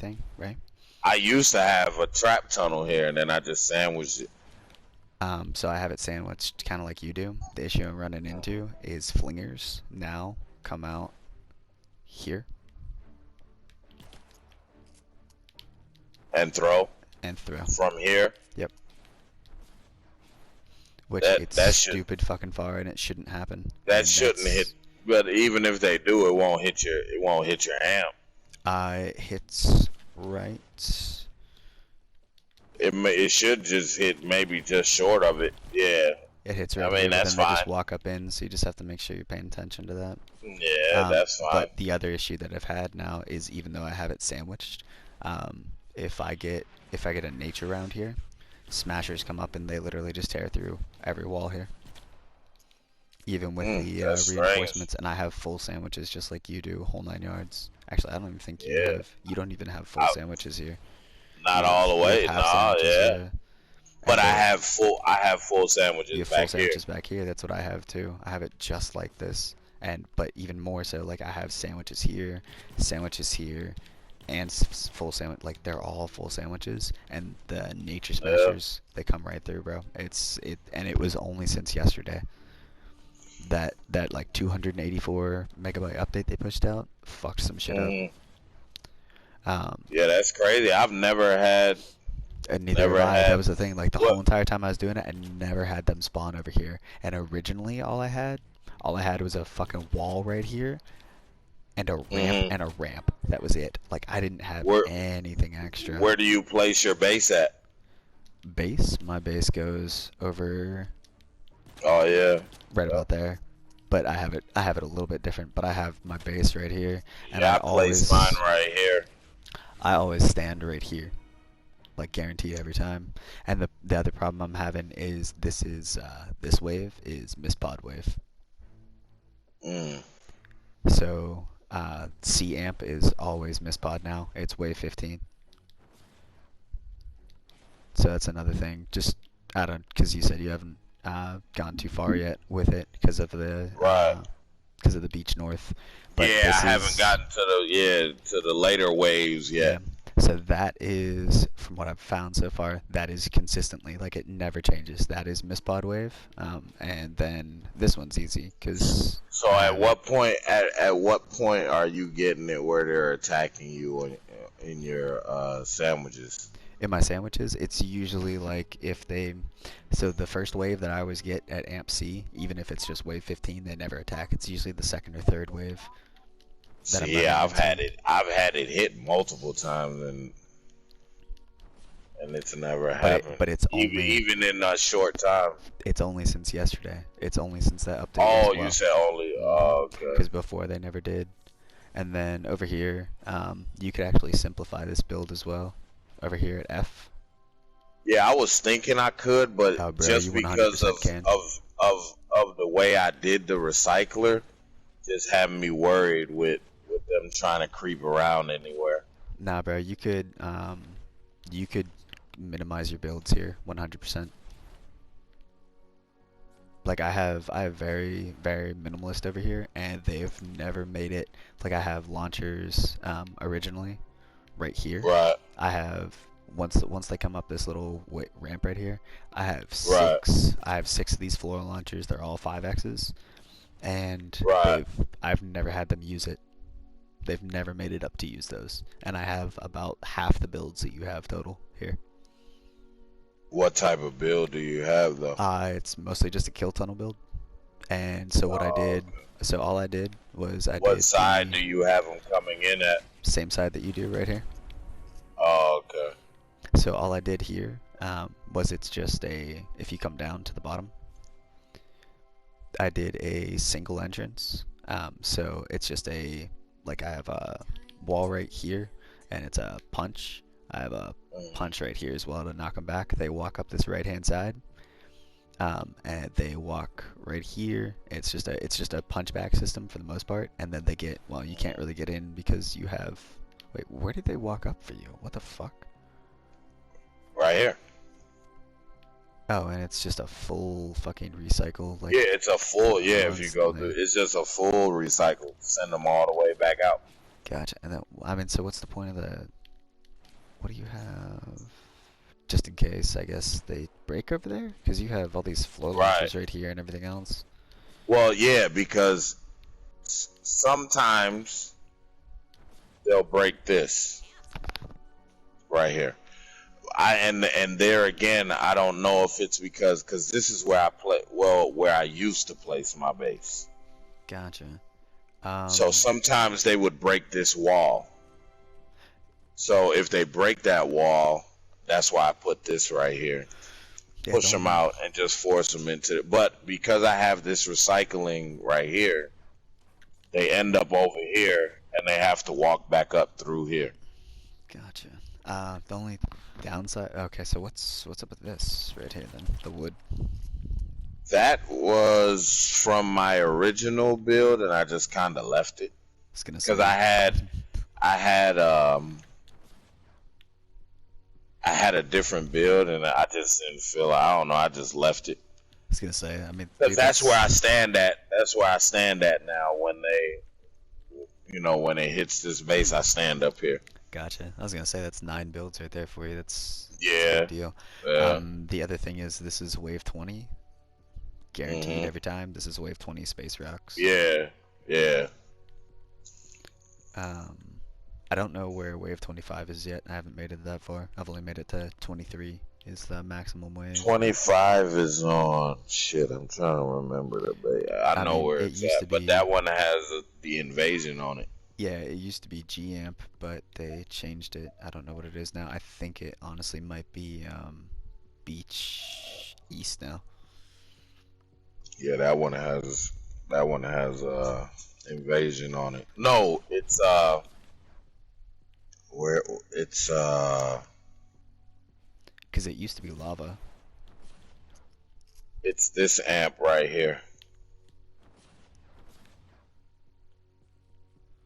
everything, right? I used to have a trap tunnel here, and then I just sandwiched it. So I have it sandwiched kind of like you do. The issue I'm running into is flingers now come out here And throw and throw. from here. Yep. Which it's stupid fucking far and it shouldn't happen. That shouldn't hit. But even if they do, it won't hit your. It won't hit your amp. It hits right. It should just hit maybe just short of it. Yeah. It hits right. I mean, here, that's but then fine. They just walk up in, so you just have to make sure you're paying attention to that. Yeah, that's fine. But the other issue that I've had now is even though I have it sandwiched, if I get a nature round here, smashers come up and they literally just tear through every wall here. Even with the reinforcements, and I have full sandwiches just like you do, whole 9 yards. Actually, I don't even think you have. You don't even have full sandwiches here. Not all the way. No, yeah. But I have full sandwiches you have back full sandwiches back here. That's what I have too. I have it just like this, but even more so. Like I have sandwiches here, and full sandwich. Like they're all full sandwiches, and the nature smashers they come right through, bro. And it was only since yesterday that like 284 megabyte update they pushed out fucked some shit up. Yeah, that's crazy. I've never had. And neither have I. That was the thing. Like the whole entire time I was doing it, I never had them spawn over here. And originally, all I had was a fucking wall right here, and a ramp, That was it. Like I didn't have anything extra. Where do you place your base at? Base? My base goes over. Oh yeah. Right about there. But I have it a little bit different. But I have my base right here, and I place mine right here. I always stand right here. Like guaranteed every time. And the other problem I'm having is this wave is mispod wave. So C amp is always mispod now. It's wave 15. So that's another thing. Just because you said you haven't gone too far yet with it because of the beach north. But yeah, I haven't gotten to the later waves yet. Yeah. So that is, from what I've found so far, that is consistently, like it never changes. That is mispod wave, and then this one's easy because. So at what point are you getting it where they're attacking you in your sandwiches? In my sandwiches, it's usually like if they. So the first wave that I always get at Amp C, even if it's just wave 15, they never attack. It's usually the second or third wave. Yeah, I've had it hit multiple times and it's never happened. But it's only even in a short time. It's only since yesterday. It's only since that update. Oh, you said only. Oh, okay. Because before they never did. And then over here, you could actually simplify this build as well. Over here at F. Yeah, I was thinking I could, but just because of the way I did the recycler, just having me worried with them trying to creep around anywhere. Nah, bro, you could minimize your builds here 100%. Like I have very minimalist over here, and they've never made it. Like I have launchers originally right here. Right. I have once they come up this little ramp right here, I have six. I have 6 of these floor launchers. They're all 5Xs. And I've never had them use it. They've never made it up to use those. And I have about half the builds that you have total here. What type of build do you have though? It's mostly just a kill tunnel build. And so what I did, so all I did was What side do you have them coming in at? Same side that you do right here. Oh, okay. So all I did here was it's just if you come down to the bottom, I did a single entrance. So it's just I have a wall right here, and it's a punch. I have a punch right here as well to knock them back. They walk up this right-hand side, and they walk right here. It's just a punchback system for the most part, and then they get. Well, you can't really get in because you have. Wait, where did they walk up for you? What the fuck? Right here. Oh, and it's just a full fucking recycle. Like, yeah, it's a full. Yeah, if you go through, it's just a full recycle. Send them all the way back out. Gotcha. And then, I mean, so what's the point of the in case, I guess, they break over there? Because you have all these floor launchers right here and everything else. Well, yeah, because sometimes they'll break this right here. And there again, I don't know if it's because this is where I play. Well, where I used to place my base. Gotcha. So sometimes they would break this wall. So if they break that wall, that's why I put this right here. Yeah, push them out and just force them into it. But because I have this recycling right here, they end up over here and they have to walk back up through here. Gotcha. The only downside. Okay, so what's up with this right here then? The wood. That was from my original build, and I just kind of left it. Because I had a different build, and I just didn't feel. I don't know. I just left it. I was gonna say. I mean, that's where I stand at. That's where I stand at now. When when it hits this base, I stand up here. Gotcha. I was gonna say that's 9 builds right there for you. That's a good deal. Yeah. The other thing is this is wave 20, guaranteed every time. This is wave 20 space rocks. Yeah. Yeah. I don't know where wave 25 is yet. I haven't made it that far. I've only made it to 23 is the maximum wave. 25 is on shit. I'm trying to remember the base. I know where it's at, but that one has the invasion on it. Yeah, it used to be G-Amp, but they changed it. I don't know what it is now. I think it honestly might be Beach East now. Yeah, that one has invasion on it. No, it's where it's because it used to be lava. It's this amp right here.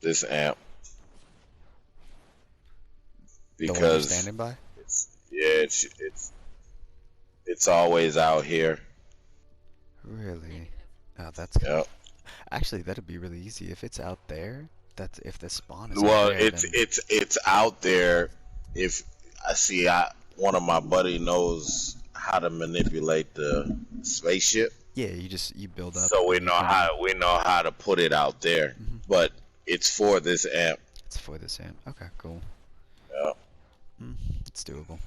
This amp. Because the one you're standing by? It's always out here. Really? Oh, that's good. Yep. Actually, that'd be really easy if it's out there. That's if the spawn is. Well, out there, it's out there. If I see, one of my buddy knows how to manipulate the spaceship. Yeah, you build up. So we know how to put it out there, but it's for this amp. It's for this amp. Okay, cool. Yeah. It's doable.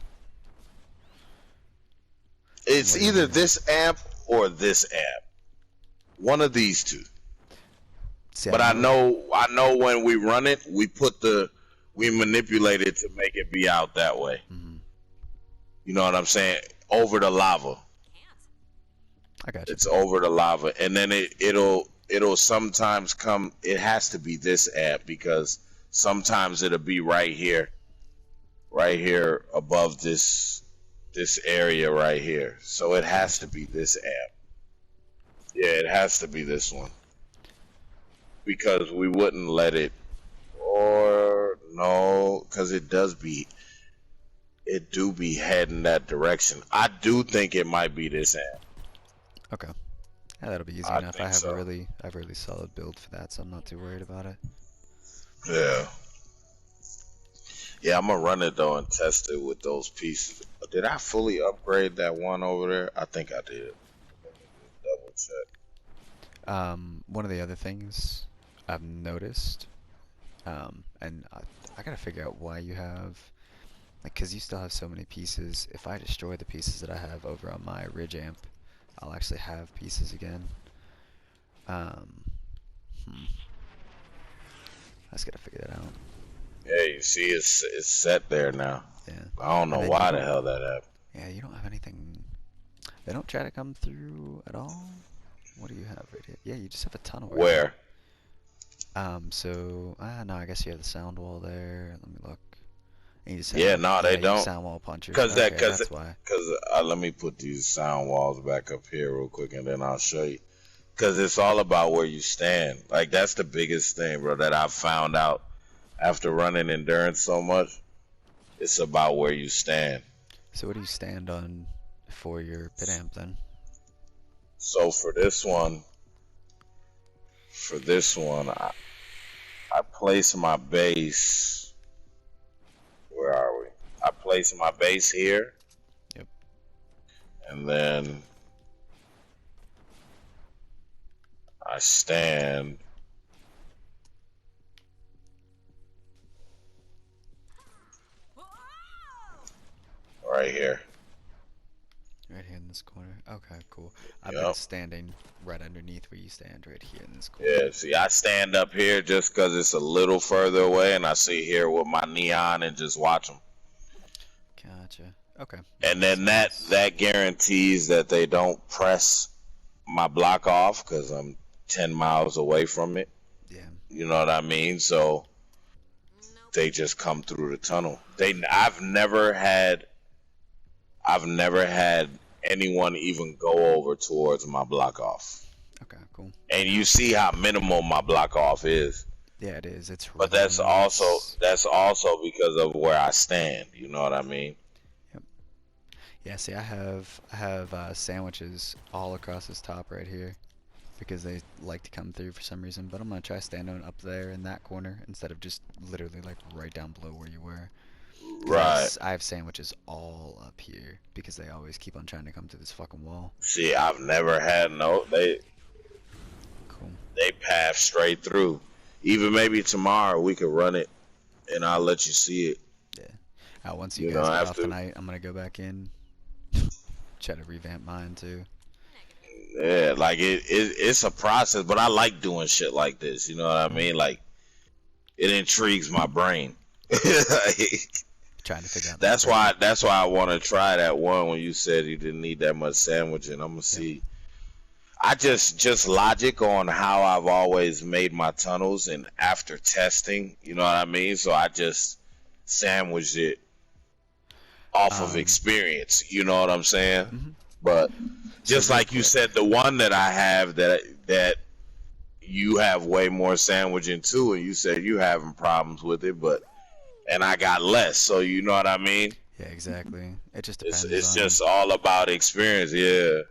It's either this amp or this amp. One of these two. See, but I know when we run it, we manipulate it to make it be out that way. You know what I'm saying? Over the lava. I got you. It's over the lava, and then it'll sometimes come. It has to be this amp because sometimes it'll be right here above this area right here. So it has to be this amp. Yeah, it has to be this one. Because we wouldn't let it, or no, because it do be heading that direction. I do think it might be this amp. Okay. Yeah, that'll be easy enough. I have a really solid build for that, so I'm not too worried about it. Yeah. Yeah, I'm gonna run it though and test it with those pieces. Did I fully upgrade that one over there? I think I did. Double check. One of the other things I've noticed, and I gotta figure out why you have, like, cause you still have so many pieces. If I destroy the pieces that I have over on my Ridge amp, I'll actually have pieces again. I just gotta figure that out. Yeah, you see, it's set there now. Yeah. I don't know why the hell that happened. Yeah, you don't have anything. They don't try to come through at all. What do you have right here? Yeah, you just have a tunnel. Right Where? There. So no, I guess you have the sound wall there. Let me look. And you just have they don't. Sound wall punchers. Because that's why. Let me put these sound walls back up here real quick, and then I'll show you. Because it's all about where you stand. Like, that's the biggest thing, bro, that I've found out after running endurance so much. It's about where you stand. So what do you stand on for your pit amp then? So for this one, I place my base. Where are we? I place my base here. and then I stand right here. Right here in this corner. Okay, cool. I've been Yep. standing right underneath where you stand, right here in this corner. Yeah, see, I stand up here just because it's a little further away, and I sit here with my neon and just watch them. Gotcha. Okay. And then that guarantees that they don't press my block off because I'm 10 miles away from it. Yeah. You know what I mean? So they just come through the tunnel. I've never had anyone even go over towards my block off. Okay, cool. And you see how minimal my block off is. Yeah, it is. It's but really that's also because of where I stand. You know what I mean? Yep. Yeah. See, I have sandwiches all across this top right here because they like to come through for some reason. But I'm gonna try standing up there in that corner instead of just literally like right down below where you were. Right. I have sandwiches all up here because they always keep on trying to come through this fucking wall. See, I've never had they pass straight through. Even maybe tomorrow we could run it, and I'll let you see it. Yeah. Once you guys get off tonight, I'm gonna go back in, try to revamp mine too. Yeah, like it's a process, but I like doing shit like this. You know what I mean? Like, it intrigues my brain. Trying to figure out. That's why I want to try that one when you said you didn't need that much sandwich, and I'm gonna see. I just logic on how I've always made my tunnels, and after testing, you know what I mean. So I just sandwiched it off of experience. You know what I'm saying? Mm-hmm. But just so like you said, the one that I have that you have way more sandwiching too, and you said you having problems with it, and I got less. So you know what I mean? Yeah, exactly. It just depends. It's just all about experience. Yeah.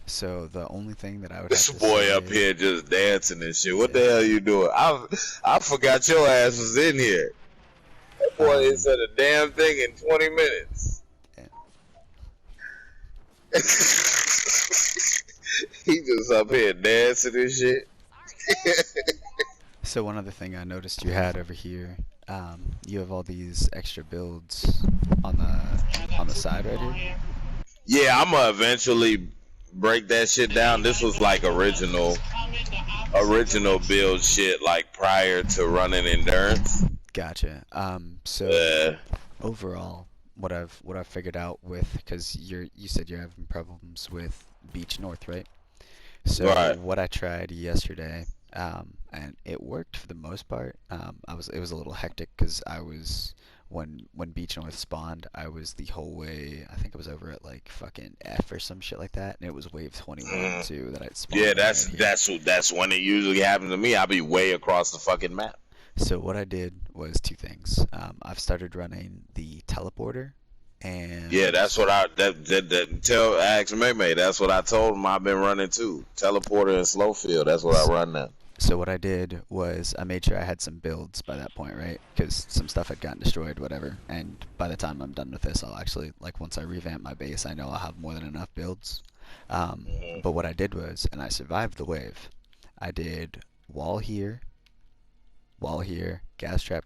So the only thing that I would this boy up here just dancing and shit. What the hell you doing? I forgot your ass was in here. That boy ain't said a damn thing in 20 minutes. Yeah. He just up here dancing and shit. So one other thing I noticed you had over here, you have all these extra builds on the side right here. Yeah, I'm gonna eventually break that shit down. This was like original build shit, like prior to running endurance. Gotcha. So overall, what I've figured out with, because you said you're having problems with Beach North, right? So what I tried yesterday, and it worked for the most part. It was a little hectic because I was when Beach North spawned, I was the whole way. I think it was over at like fucking F or some shit like that, and it was wave 21 too that I'd spawned. Yeah, that's when it usually happens to me. I'll be way across the fucking map. So what I did was two things. I've started running the teleporter, and yeah, that's what ask May. That's what I told him. I've been running too. Teleporter and slow field. That's what I run now. So what I did was I made sure I had some builds by that point, right? Because some stuff had gotten destroyed, whatever. And by the time I'm done with this, I'll actually, like, once I revamp my base, I know I'll have more than enough builds. But what I did was, and I survived the wave, I did wall here, gas trap,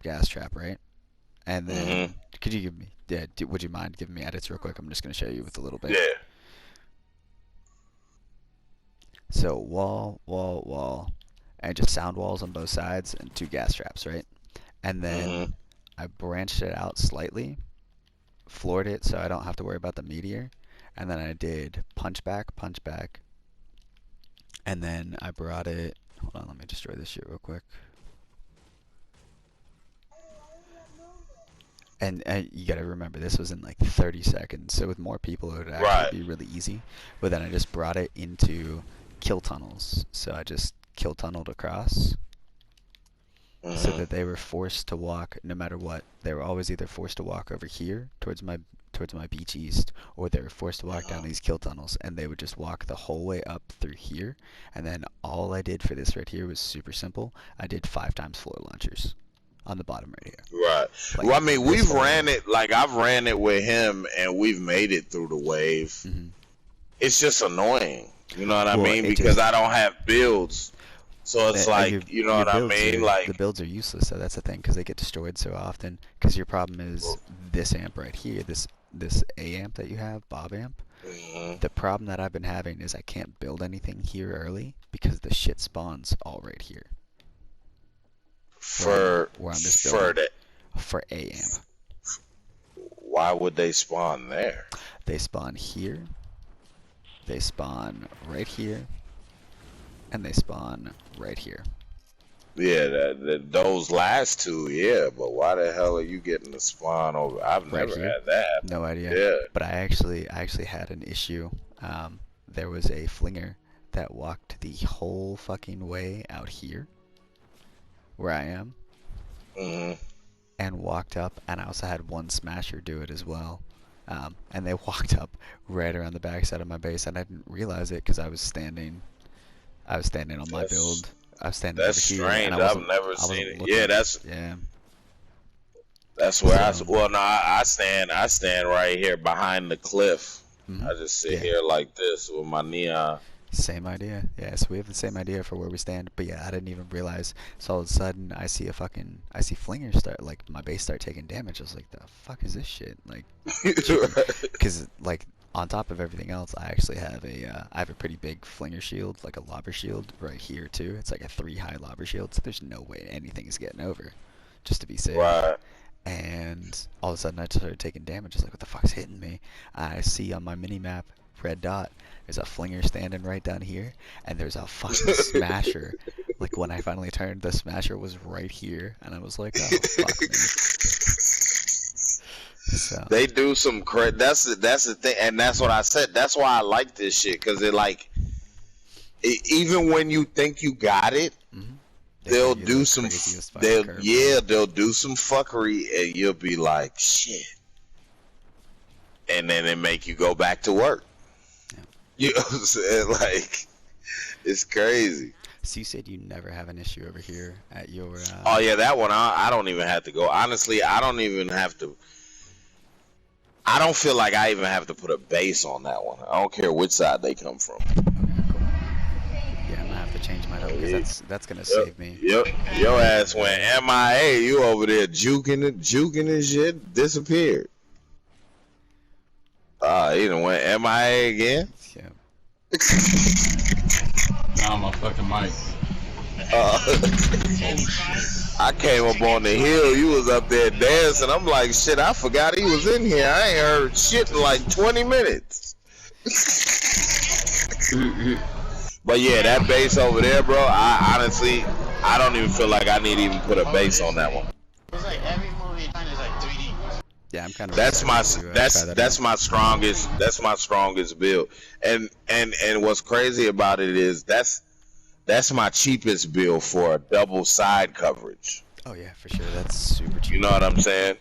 right? And then, could you give me, would you mind giving me edits real quick? I'm just going to show you with a little bit. Yeah. So wall, and just sound walls on both sides and 2 gas traps, right? And then I branched it out slightly, floored it so I don't have to worry about the meteor, and then I did punch back, and then I brought it, hold on, let me destroy this shit real quick. And you gotta remember, this was in like 30 seconds, so with more people it would actually be really easy. But then I just brought it into kill tunnels, so I just kill tunneled across, so that they were forced to walk no matter what. They were always either forced to walk over here towards my beach east, or they were forced to walk down these kill tunnels, and they would just walk the whole way up through here. And then all I did for this right here was super simple. I did 5 times floor launchers on the bottom right here. Right. Like, well, I mean, we've ran it, like, I've ran it with him, and we've made it through the wave. Mm-hmm. It's just annoying. You know what I mean? Because I don't have builds. So it's like, you know what I mean? Like, the builds are useless, so that's the thing, because they get destroyed so often. Because your problem is this amp right here, this A amp that you have, Bob amp. Mm-hmm. The problem that I've been having is I can't build anything here early because the shit spawns all right here. For A amp. Why would they spawn there? They spawn here. They spawn right here. And they spawn right here. Yeah, those last two, yeah, but why the hell are you getting the spawn over? I've never had that. No idea. Yeah. But I actually had an issue. There was a flinger that walked the whole fucking way out here, where I am, and walked up, and I also had one smasher do it as well. And they walked up right around the backside of my base, and I didn't realize it because I was standing on my build. I was standing over here. That's strange. I've never seen it. Yeah, that's where I stand right here behind the cliff. Mm-hmm. I just sit here like this with my neon. Same idea. Yeah, so we have the same idea for where we stand. But yeah, I didn't even realize. So all of a sudden, I see flingers start, like, my base start taking damage. I was like, the fuck is this shit? Like, because like, on top of everything else, I actually have I have a pretty big flinger shield, like a lobber shield right here too. It's like a 3 high lobber shield, so there's no way anything is getting over, just to be safe. Right. And all of a sudden I started taking damage. I was like, what the fuck's hitting me? I see on my mini map, red dot, there's a flinger standing right down here, and there's a fucking smasher. Like, when I finally turned, the smasher was right here, and I was like, oh, fuck me. So. They do some that's the thing, and that's what I said. That's why I like this shit, because it, like, even when you think you got it, they'll do some they'll do some fuckery, and you'll be like, shit, and then it make you go back to work. You know what I'm saying? Like, it's crazy. So you said you never have an issue over here at your oh yeah, that one I don't even have to go. Honestly, I don't even have to. I don't feel like I even have to put a base on that one. I don't care which side they come from. Okay, cool. Yeah, I'm gonna have to change mine up, because that's gonna save me. Yep. Your ass went MIA. You over there juking and shit. Disappeared. He done went MIA again. Yeah. Now my fucking mic. I came up on the hill. You was up there dancing. I'm like, shit, I forgot he was in here. I ain't heard shit in like 20 minutes. But yeah, that bass over there, bro, I honestly don't even feel like I need to even put a bass on that one. It's like every movie is like 3D. Yeah, I'm kind of. That's my strongest build. And what's crazy about it is that's my cheapest build for a double side coverage. Oh yeah, for sure. That's super cheap. You know what I'm saying?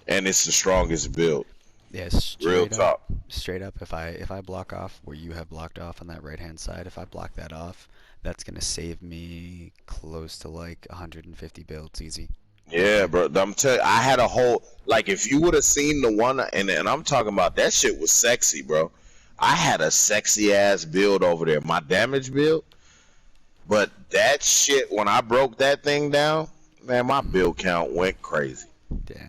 And it's the strongest build. Yeah, real talk. Straight up, if I block off where you have blocked off on that right hand side, if I block that off, that's gonna save me close to like 150 builds easy. Yeah, bro. I'm telling you, I had a whole, like, if you would have seen the one, and I'm talking about, that shit was sexy, bro. I had a sexy ass build over there, my damage build. But that shit, when I broke that thing down, man, my build count went crazy. Yeah,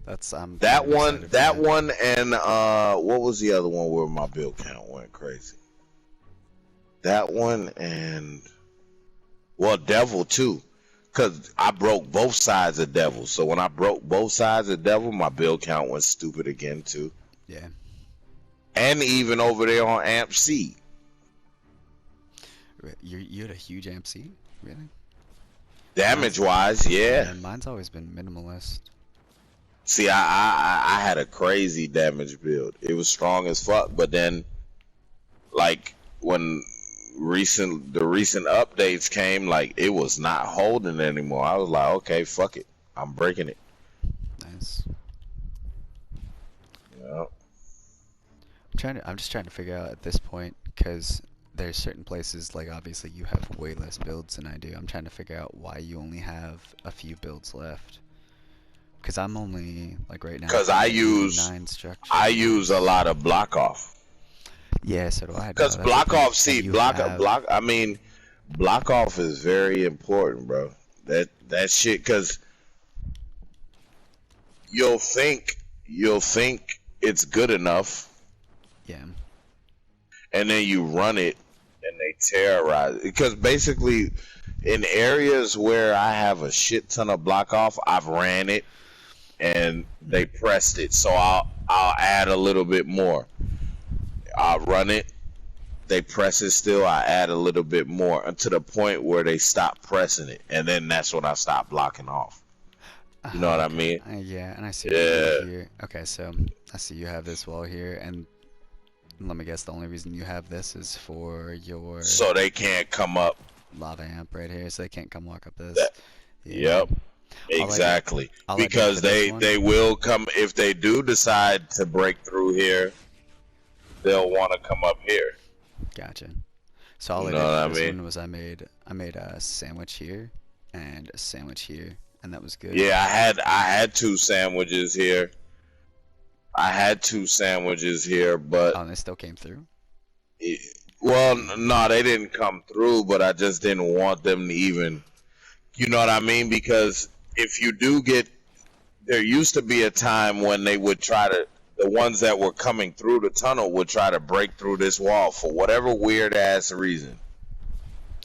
that's that one, and what was the other one where my build count went crazy? That one and, well, Devil too, cause I broke both sides of Devil. So when I broke both sides of Devil, my build count went stupid again too. Yeah. And even over there on Amp C. You had a huge Amp C, really? Damage wise, yeah. And mine's always been minimalist. See, I had a crazy damage build. It was strong as fuck, but then, like, when the recent updates came, like, it was not holding anymore. I was like, okay, fuck it, I'm breaking it. Nice. Yeah. I'm just trying to figure out at this point, because there's certain places, like obviously you have way less builds than I do. I'm trying to figure out why you only have a few builds left. Because I'm only, like right now, because I use a lot of block off. Yeah, so do I. Because block off, I mean, block off is very important, bro. That shit, because you'll think it's good enough. Yeah. And then you run it and they terrorize it. Because basically, in areas where I have a shit ton of block off, I've ran it and they pressed it. So I'll add a little bit more. I'll run it, they press it still, I add a little bit more until the point where they stop pressing it, and then that's when I stop blocking off. You know what I mean? Yeah, and I see you here. Okay, so I see you have this wall here, and let me guess, the only reason you have this is for your... So they can't come up. Lava amp right here, so they can't come walk up this. Yeah. Yep. Exactly. Because they will come, if they do decide to break through here, they'll want to come up here. Gotcha. So all I did for this one was I made a sandwich here and a sandwich here, and that was good. Yeah, I had 2 sandwiches here. But oh, and they still came through. Well, no, they didn't come through, but I just didn't want them to even. You know what I mean? Because if you do get, there used to be a time when they would try to. The ones that were coming through the tunnel would try to break through this wall for whatever weird ass reason.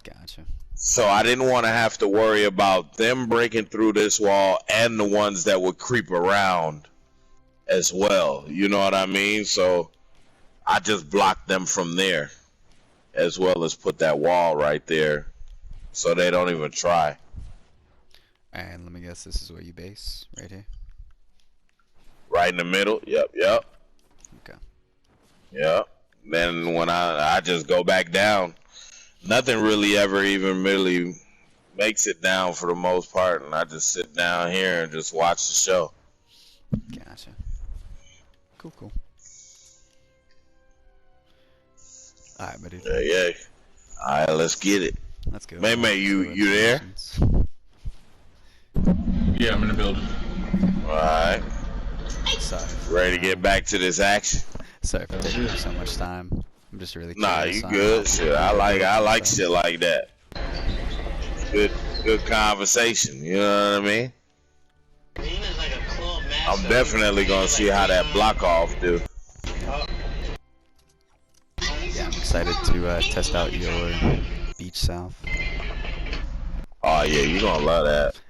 Gotcha. So I didn't want to have to worry about them breaking through this wall and the ones that would creep around as well. You know what I mean? So I just blocked them from there, as well as put that wall right there so they don't even try. And let me guess, this is where you base, right here? Right in the middle. Yep. Okay. Yep. Then when I just go back down, nothing really ever even really makes it down for the most part, and I just sit down here and just watch the show. Gotcha. Cool. Alright, buddy. Yeah. Alright, let's get it. Let's go. May, you there? Yeah, I'm in the building. Alright. Sorry. Ready to get back to this action? Sorry for taking so much time. I'm just really curious. Nah, you good. Shit, I like shit like that. Good conversation. You know what I mean? I'm definitely gonna see how that block off do. Yeah, I'm excited to test out your beach south. Oh yeah, you're gonna love that.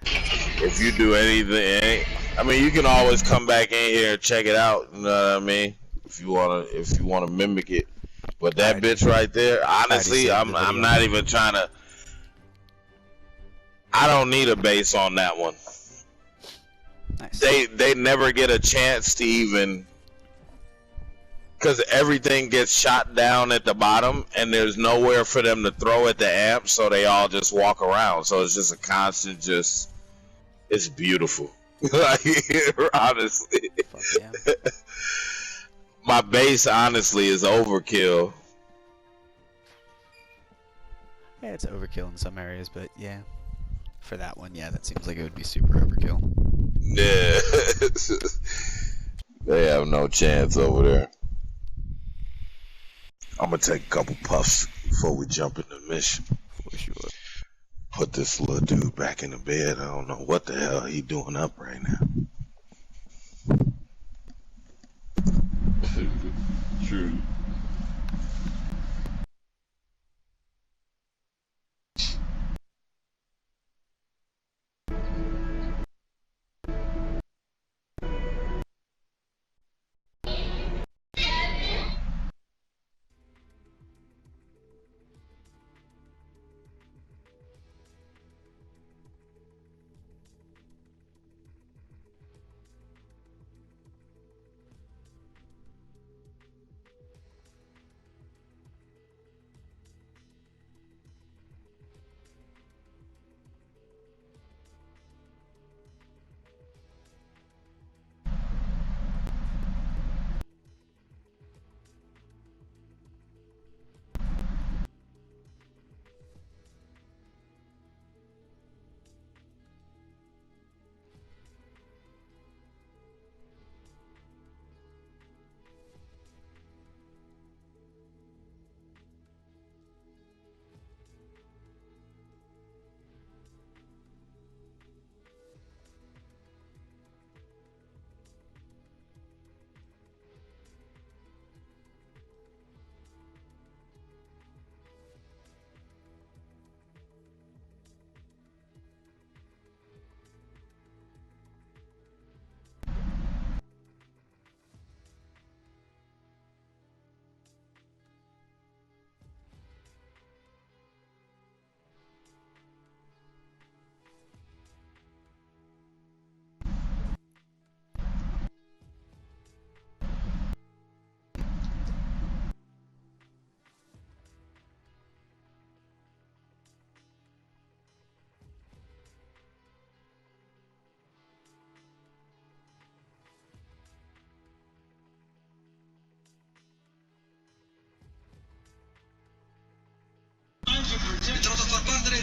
If you do anything, I mean, you can always come back in here and check it out. You know what I mean? If you wanna mimic it. But that bitch right there, honestly, I'm not even trying to. I don't need a base on that one. Nice. They never get a chance to even, because everything gets shot down at the bottom and there's nowhere for them to throw at the amp, so they all just walk around. So it's just a constant, it's beautiful. Like, honestly, yeah. My base honestly is overkill. Yeah, it's overkill in some areas, but yeah, for that one, yeah, that seems like it would be super overkill. Yeah. They have no chance over there. I'm gonna take a couple puffs before we jump into the mission. For sure. Put this little dude back in the bed. I don't know what the hell he doing up right now. True.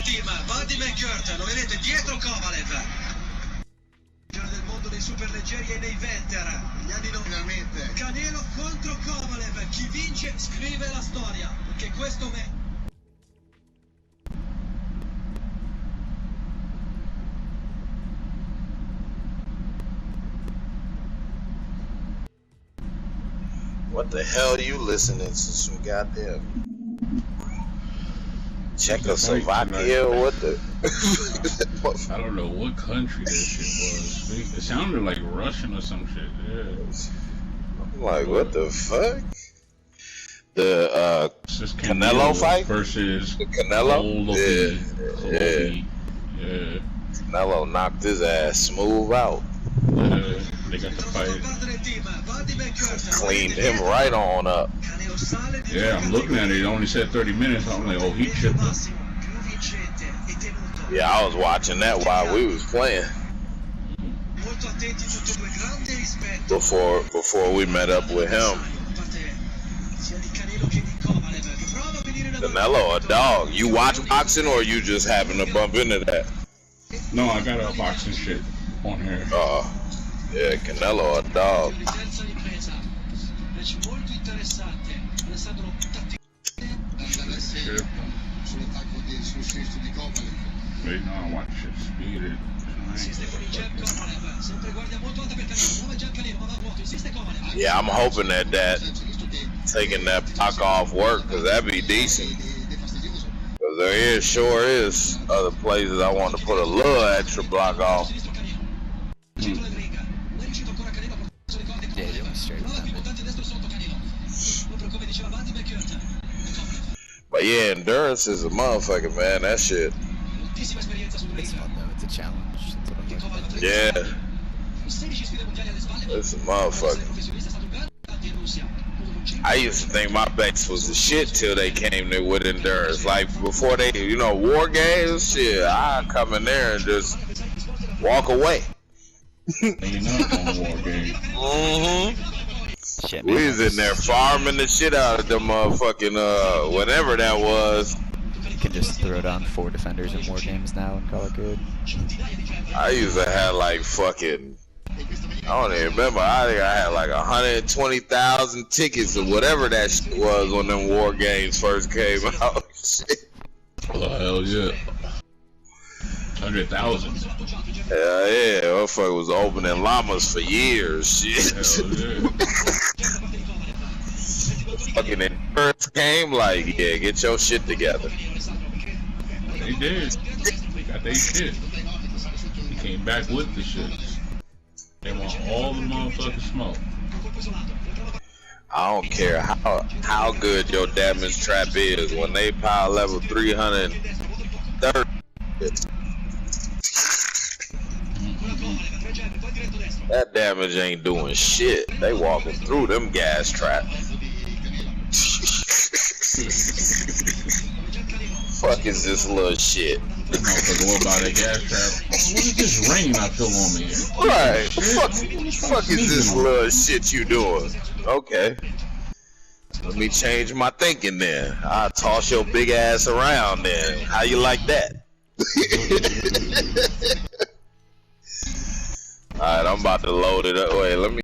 team, Vadim e Kurt, lo vedete dietro Kovalev. Del mondo dei superleggeri e dei veter, gli anni 90. Canelo contro Kovalev, chi vince scrive la storia, perché questo me... What the hell are you listening to? Some goddamn Czechoslovakia? What the? I don't know what country that shit was. It sounded like Russian or some shit. Yeah. I'm like, what the fuck? The Canelo fight versus the Canelo. Yeah. Canelo knocked his ass smooth out. They got the fight. Cleaned him right on up. Yeah, I'm looking at it. It only said 30 minutes. I'm like, oh, he chipped us. Yeah, I was watching that while we was playing. Before we met up with him. Canelo, a dog. You watch boxing or you just happen to bump into that? No, I got a boxing shit on here. Yeah, Canelo, a dog. Wait, no, I watch shit speeded. Yeah, I'm hoping that taking that block off work, because that'd be decent. Because there sure is other places I want to put a little extra block off. Yeah, you went straight. But yeah, endurance is a motherfucker, man. That shit. It's fun though. It's a challenge. That's what I'm looking for. Yeah. It's a motherfucker. I used to think my base was the shit till they came there with endurance. Like before they, war games, shit, I come in there and just walk away. Shit, we man, was in there farming the shit out of the motherfucking whatever that was. You can just throw down 4 defenders in war games now and call it good. I used to have like fucking, I don't even remember. I think I had like 120,000 tickets or whatever that shit was when them war games first came out. Shit. Oh, hell yeah. 100,000. Hell yeah, motherfucker was opening llamas for years. Shit. Hell yeah. Fucking endurance game, like, yeah, get your shit together. They did. They got their shit. They came back with the shit. They want all the motherfucking smoke. I don't care how good your damage trap is when they power level 330. That damage ain't doing shit. They walking through them gas traps. Fuck is this little shit? What about that gas trap? What is this rain I feel on me? Right. Fuck is this little shit you doing? Okay. Let me change my thinking then. I'll toss your big ass around then. How you like that? Alright, I'm about to load it up. Wait, let me